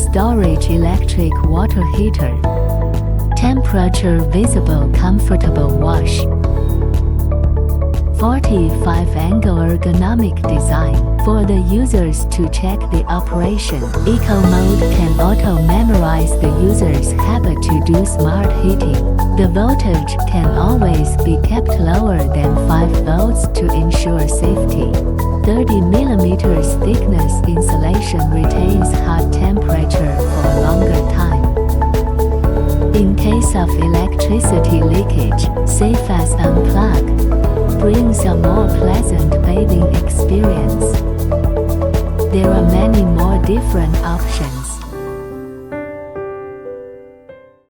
storage electric water heater. Temperature visible comfortable wash. 45-angle ergonomic design for the users to check the operation. Eco mode can auto-memorize the user's habit to do smart heating. The voltage can always be kept lower than 5 volts to ensure safety. 30 mm thickness insulation retains hot temperature for a longer time. In case of electricity leakage, safe as unplug. Brings a more pleasant bathing experience. There are many more different options.